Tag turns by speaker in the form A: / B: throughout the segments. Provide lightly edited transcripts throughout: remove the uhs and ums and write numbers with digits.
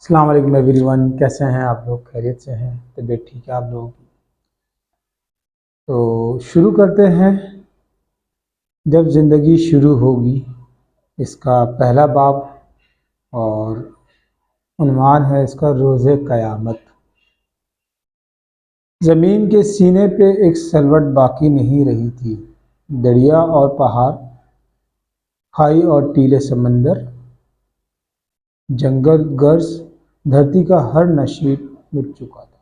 A: السلام علیکم every one, کیسے ہیں آپ لوگ؟ خیریت سے ہیں؟ طبیعت ٹھیک ہے آپ لوگوں کی؟ تو شروع کرتے ہیں جب زندگی شروع ہوگی، اس کا پہلا باب، اور عنوان ہے اس کا روز قیامت۔ زمین کے سینے پہ ایک سلوٹ باقی نہیں رہی تھی، دریا اور پہاڑ، کھائی اور ٹیلے سمندر، جنگل گرز، دھرتی کا ہر نشیب مٹ چکا تھا،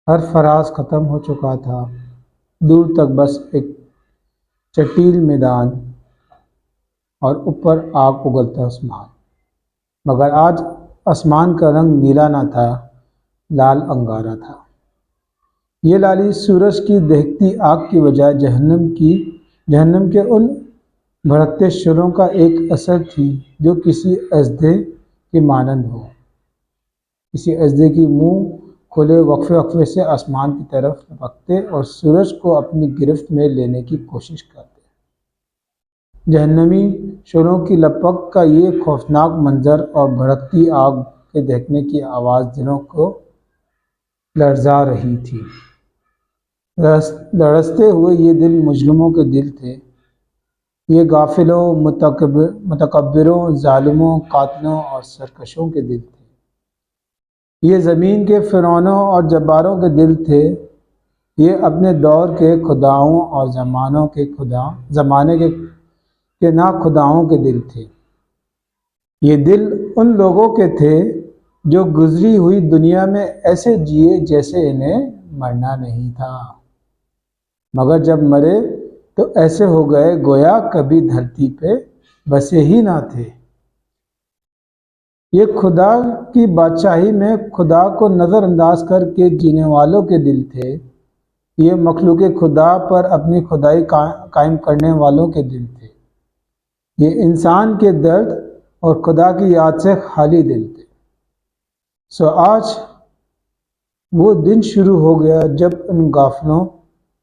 A: ہر فراز ختم ہو چکا تھا، دور تک بس ایک چٹیل میدان اور اوپر آگ اگلتا آسمان۔ مگر آج آسمان کا رنگ نیلا نہ تھا، لال انگارا تھا۔ یہ لالی سورج کی دہتی آگ کی بجائے جہنم کے ان بھڑکتے شعلوں کا ایک اثر تھی جو کسی اژدھے کے مانند ہو، کسی اژدھے کی منہ کھلے وقفے سے آسمان کی طرف لپکتے اور سورج کو اپنی گرفت میں لینے کی کوشش کرتے۔ جہنمی شعلوں کی لپک کا یہ خوفناک منظر اور بھڑکتی آگ کے دہکنے کی آواز دلوں کو لرزا رہی تھی۔ لرزتے ہوئے یہ دل مجرموں کے دل تھے، یہ غافلوں، متکبروں، ظالموں، قاتلوں اور سرکشوں کے دل تھے۔ یہ زمین کے فرعونوں اور جباروں کے دل تھے، یہ اپنے دور کے خداؤں اور زمانے کے ناخداؤں کے دل تھے۔ یہ دل ان لوگوں کے تھے جو گزری ہوئی دنیا میں ایسے جیے جیسے انہیں مرنا نہیں تھا، مگر جب مرے تو ایسے ہو گئے گویا کبھی دھرتی پہ بسے ہی نہ تھے۔ یہ خدا کی بادشاہی میں خدا کو نظر انداز کر کے جینے والوں کے دل تھے، یہ مخلوق خدا پر اپنی خدائی قائم کرنے والوں کے دل تھے، یہ انسان کے درد اور خدا کی یاد سے خالی دل تھے۔ سو آج وہ دن شروع ہو گیا جب ان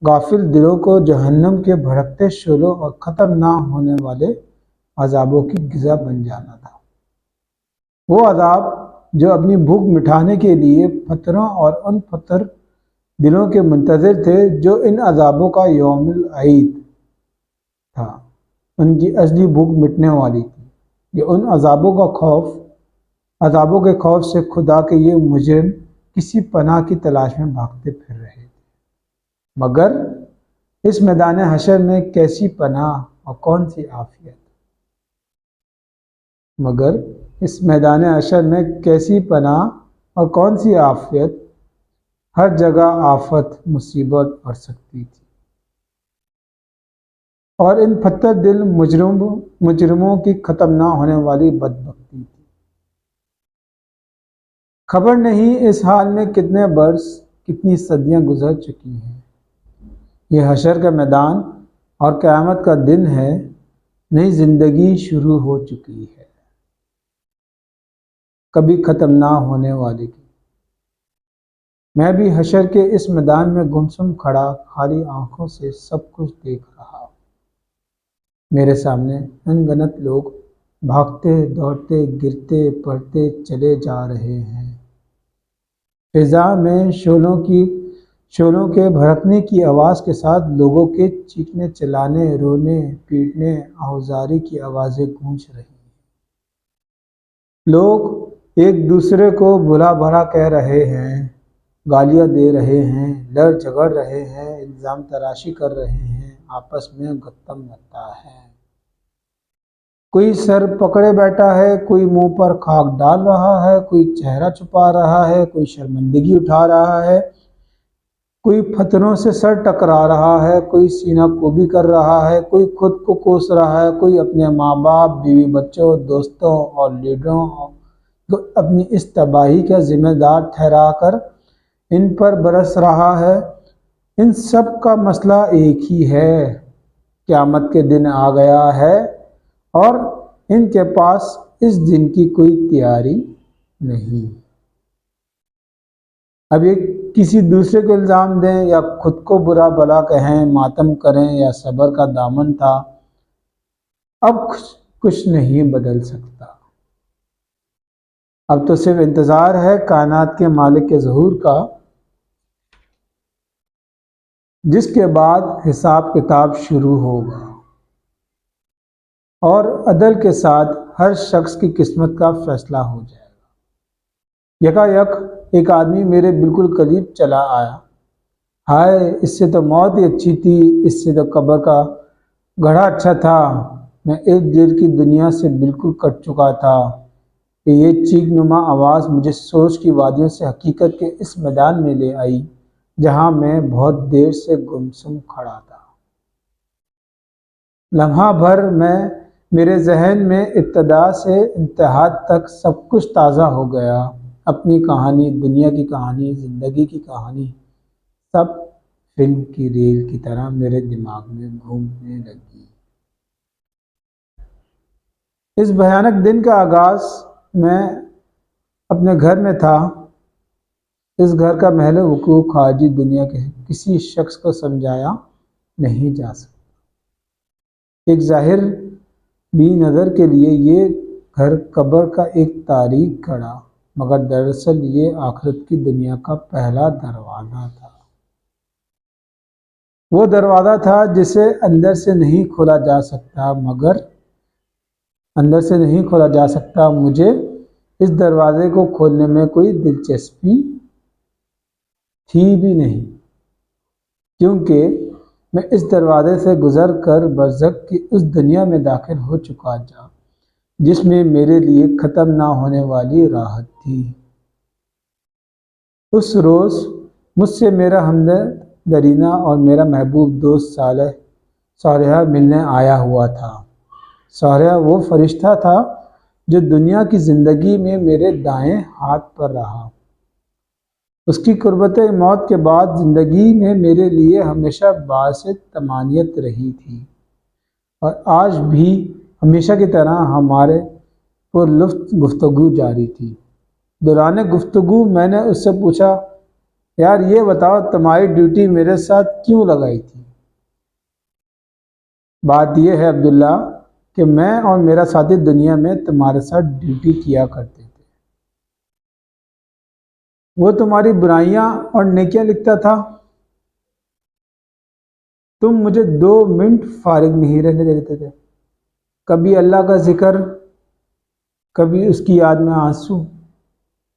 A: غافل دلوں کو جہنم کے بھڑکتے شعلوں اور ختم نہ ہونے والے عذابوں کی غذا بن جانا تھا۔ وہ عذاب جو اپنی بھوک مٹھانے کے لیے پتھروں اور ان پتھر دلوں کے منتظر تھے جو ان عذابوں کا یوم العید تھا، ان کی اصلی بھوک مٹنے والی تھی۔ یہ ان عذابوں کے خوف سے خدا کے یہ مجرم کسی پناہ کی تلاش میں بھاگتے پھر رہے تھے، مگر اس میدان حشر میں کیسی پناہ اور کون سی عافیت! ہر جگہ آفت، مصیبت اور سختی تھی، اور ان پتھر دل مجرموں کی ختم نہ ہونے والی بدبختی تھی۔ خبر نہیں اس حال میں کتنے برس، کتنی صدیاں گزر چکی ہیں۔ یہ حشر کا میدان اور قیامت کا دن ہے، نئی زندگی شروع ہو چکی ہے، کبھی ختم نہ ہونے والی کی۔ میں بھی حشر کے اس میدان میں گمسم کھڑا خالی آنکھوں سے سب کچھ دیکھ رہا ہوں۔ میرے سامنے انگنت لوگ بھاگتے، دوڑتے، گرتے پڑتے چلے جا رہے ہیں۔ فضا میں شعلوں کے بھڑکنے کی آواز کے ساتھ لوگوں کے چیخنے، چلانے، رونے، پیٹنے، آہوزاری کی آوازیں گونج رہی ہیں۔ لوگ ایک دوسرے کو بھلا بھلا کہہ رہے ہیں، گالیاں دے رہے ہیں، لڑ جھگڑ رہے ہیں، الزام تراشی کر رہے ہیں، آپس میں گتم گتا ہے۔ کوئی سر پکڑے بیٹھا ہے، کوئی منہ پر خاک ڈال رہا ہے، کوئی چہرہ چھپا رہا ہے، کوئی شرمندگی اٹھا رہا ہے، کوئی پتھروں سے سر ٹکرا رہا ہے، کوئی سینہ کوبی کر رہا ہے، کوئی خود کو کوس رہا ہے، کوئی اپنے ماں باپ، بیوی بچوں، دوستوں اور لیڈروں کو اپنی اس تباہی کا ذمہ دار ٹھہرا کر ان پر برس رہا ہے۔ ان سب کا مسئلہ ایک ہی ہے، قیامت کے دن آ گیا ہے اور ان کے پاس اس دن کی کوئی تیاری نہیں۔ اب یہ کسی دوسرے کو الزام دیں یا خود کو برا بھلا کہیں، ماتم کریں یا صبر کا دامن تھا، اب کچھ نہیں بدل سکتا۔ اب تو صرف انتظار ہے کائنات کے مالک کے ظہور کا، جس کے بعد حساب کتاب شروع ہوگا اور عدل کے ساتھ ہر شخص کی قسمت کا فیصلہ ہو جائے گا۔ یکا یک ایک آدمی میرے بالکل قریب چلا آیا۔ ہائے، اس سے تو موت ہی اچھی تھی، اس سے تو قبر کا گڑھا اچھا تھا۔ میں ایک دیر کی دنیا سے بالکل کٹ چکا تھا کہ یہ چیخ نما آواز مجھے سوچ کی وادیوں سے حقیقت کے اس میدان میں لے آئی جہاں میں بہت دیر سے گمسم کھڑا تھا۔ لمحہ بھر میں میرے ذہن میں ابتدا سے انتہا تک سب کچھ تازہ ہو گیا۔ اپنی کہانی، دنیا کی کہانی، زندگی کی کہانی، سب فلم کی ریل کی طرح میرے دماغ میں گھومنے لگی۔ اس بھیانک دن کا آغاز میں اپنے گھر میں تھا۔ اس گھر کا محل وقوع خارجی دنیا کے کسی شخص کو سمجھایا نہیں جا سکتا۔ ایک ظاہر بھی نظر کے لیے یہ گھر قبر کا ایک تاریک گڑھا، مگر دراصل یہ آخرت کی دنیا کا پہلا دروازہ تھا۔ وہ دروازہ تھا جسے اندر سے نہیں کھولا جا سکتا، مجھے اس دروازے کو کھولنے میں کوئی دلچسپی تھی بھی نہیں، کیونکہ میں اس دروازے سے گزر کر برزخ کی اس دنیا میں داخل ہو چکا تھا جس میں میرے لیے ختم نہ ہونے والی راحت تھی۔ اس روز مجھ سے میرا ہمدرد درینا اور میرا محبوب دوست صالح ملنے آیا ہوا تھا۔ صالح وہ فرشتہ تھا جو دنیا کی زندگی میں میرے دائیں ہاتھ پر رہا۔ اس کی قربت موت کے بعد زندگی میں میرے لیے ہمیشہ باعث طمانینت رہی تھی، اور آج بھی ہمیشہ کی طرح ہمارے پرلطف گفتگو جاری تھی۔ دوران گفتگو میں نے اس سے پوچھا، یار یہ بتاؤ تمہاری ڈیوٹی میرے ساتھ کیوں لگائی تھی؟ بات یہ ہے عبداللہ کہ میں اور میرا ساتھی دنیا میں تمہارے ساتھ ڈیوٹی کیا کرتے تھے۔ وہ تمہاری برائیاں اور نیکیاں لکھتا تھا۔ تم مجھے 2 منٹ فارغ نہیں رہنے دیتے تھے۔ کبھی اللہ کا ذکر، کبھی اس کی یاد میں آنسو،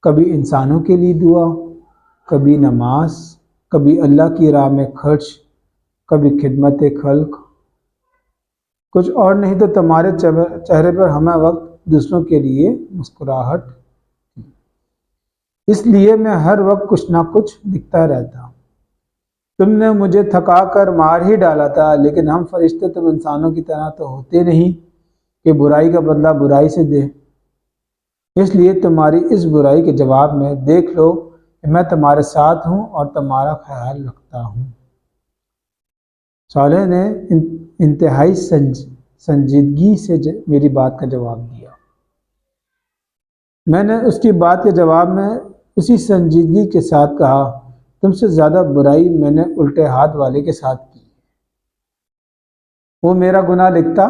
A: کبھی انسانوں کے لیے دعا، کبھی نماز، کبھی اللہ کی راہ میں خرچ، کبھی خدمت خلق۔ کچھ اور نہیں تو تمہارے چہرے پر ہمہ وقت دوسروں کے لیے مسکراہٹ تھی۔ اس لیے میں ہر وقت کچھ نہ کچھ لکھتا رہتا۔ تم نے مجھے تھکا کر مار ہی ڈالا تھا، لیکن ہم فرشتے تم انسانوں کی طرح تو ہوتے نہیں کہ برائی کا بدلہ برائی سے دے۔ اس لیے تمہاری اس برائی کے جواب میں دیکھ لو کہ میں تمہارے ساتھ ہوں اور تمہارا خیال رکھتا ہوں۔ صالح نے انتہائی سنجیدگی سے میری بات کا جواب دیا۔ میں نے اس کی بات کے جواب میں اسی سنجیدگی کے ساتھ کہا، تم سے زیادہ برائی میں نے الٹے ہاتھ والے کے ساتھ کی۔ وہ میرا گناہ لکھتا،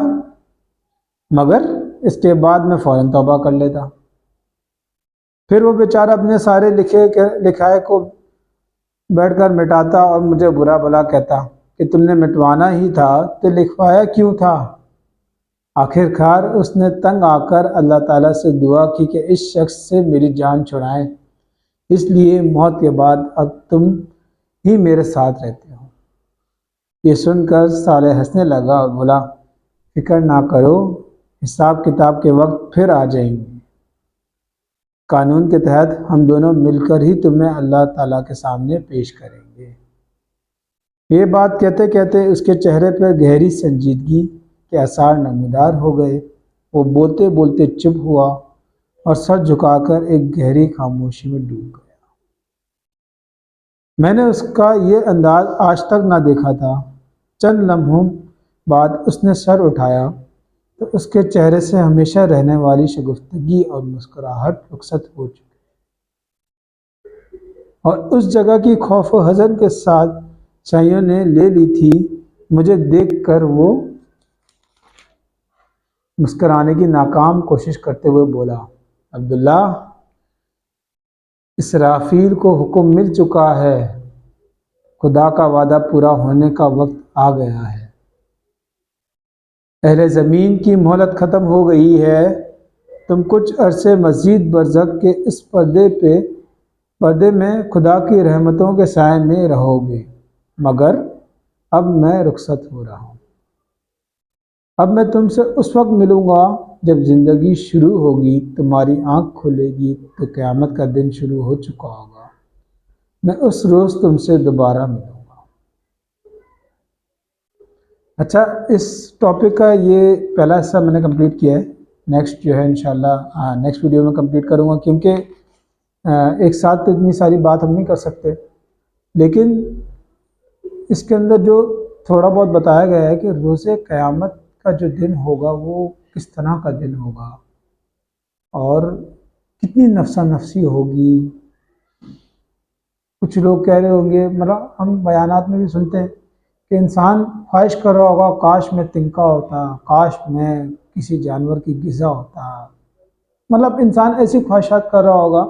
A: مگر اس کے بعد میں فوراً توبہ کر لیتا۔ پھر وہ بیچارہ اپنے سارے لکھائے کو بیٹھ کر مٹاتا اور مجھے برا بھلا کہتا کہ تم نے مٹوانا ہی تھا تو لکھوایا کیوں تھا؟ آخر کار اس نے تنگ آ کر اللہ تعالیٰ سے دعا کی کہ اس شخص سے میری جان چھڑائیں، اس لیے موت کے بعد اب تم ہی میرے ساتھ رہتے ہو۔ یہ سن کر صالح ہنسنے لگا اور بولا، فکر نہ کرو، حساب کتاب کے وقت پھر آ جائیں گے۔ قانون کے تحت ہم دونوں مل کر ہی تمہیں اللہ تعالیٰ کے سامنے پیش کریں گے۔ یہ بات کہتے کہتے اس کے چہرے پر گہری سنجیدگی کے آثار نمودار ہو گئے۔ وہ بولتے بولتے چپ ہوا اور سر جھکا کر ایک گہری خاموشی میں ڈوب گیا۔ میں نے اس کا یہ انداز آج تک نہ دیکھا تھا۔ چند لمحوں بعد اس نے سر اٹھایا تو اس کے چہرے سے ہمیشہ رہنے والی شگفتگی اور مسکراہٹ رخصت ہو چکی، اور اس جگہ کی خوف و حزن کے ساتھ سائیوں نے لے لی تھی۔ مجھے دیکھ کر وہ مسکرانے کی ناکام کوشش کرتے ہوئے بولا، عبداللہ اسرافیل کو حکم مل چکا ہے، خدا کا وعدہ پورا ہونے کا وقت آ گیا ہے۔ اہل زمین کی مہلت ختم ہو گئی ہے، تم کچھ عرصے مزید برزخ کے اس پردے میں خدا کی رحمتوں کے سائے میں رہو گے، مگر اب میں رخصت ہو رہا ہوں۔ اب میں تم سے اس وقت ملوں گا جب زندگی شروع ہوگی، تمہاری آنکھ کھلے گی تو قیامت کا دن شروع ہو چکا ہوگا، میں اس روز تم سے دوبارہ ملوں گا۔ اچھا، اس ٹاپک کا یہ پہلا حصہ میں نے کمپلیٹ کیا ہے۔ نیکسٹ جو ہے انشاءاللہ نیکسٹ ویڈیو میں کمپلیٹ کروں گا، کیونکہ ایک ساتھ تو اتنی ساری بات ہم نہیں کر سکتے، لیکن اس کے اندر جو تھوڑا بہت بتایا گیا ہے کہ روز قیامت کا جو دن ہوگا وہ کس طرح کا دن ہوگا اور کتنی نفسا نفسی ہوگی۔ کچھ لوگ کہہ رہے ہوں گے، مطلب ہم بیانات میں بھی سنتے ہیں کہ انسان خواہش کر رہا ہوگا کاش میں تنکا ہوتا، کاش میں کسی جانور کی غذا ہوتا، مطلب انسان ایسی خواہشات کر رہا ہوگا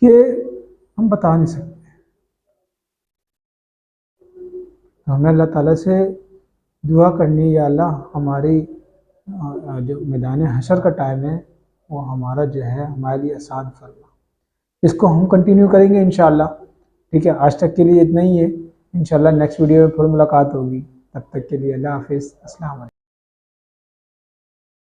A: کہ ہم بتا نہیں سکتے۔ ہمیں اللہ تعالیٰ سے دعا کرنی، یا اللہ ہماری جو میدان حشر کا ٹائم ہے وہ ہمارا جو ہے ہمارے لیے آسان فرما۔ اس کو ہم کنٹینیو کریں گے انشاءاللہ، ٹھیک ہے۔ آج تک کے لیے اتنا ہی ہے، انشاءاللہ نیکسٹ ویڈیو میں پھر ملاقات ہوگی، تب تک کے لیے اللہ حافظ، السلام علیکم۔